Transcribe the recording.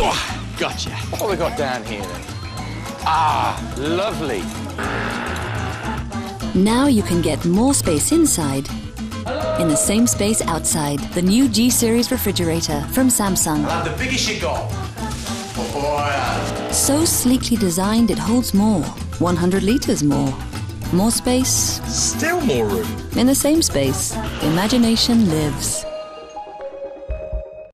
Oh, gotcha. What have we got down here then? Ah, lovely. Now you can get more space inside in the same space outside. The new G-series refrigerator from Samsung. I'll have the biggest you got. So sleekly designed it holds more. 100 litres more. More space. Still more room. In the same space, imagination lives.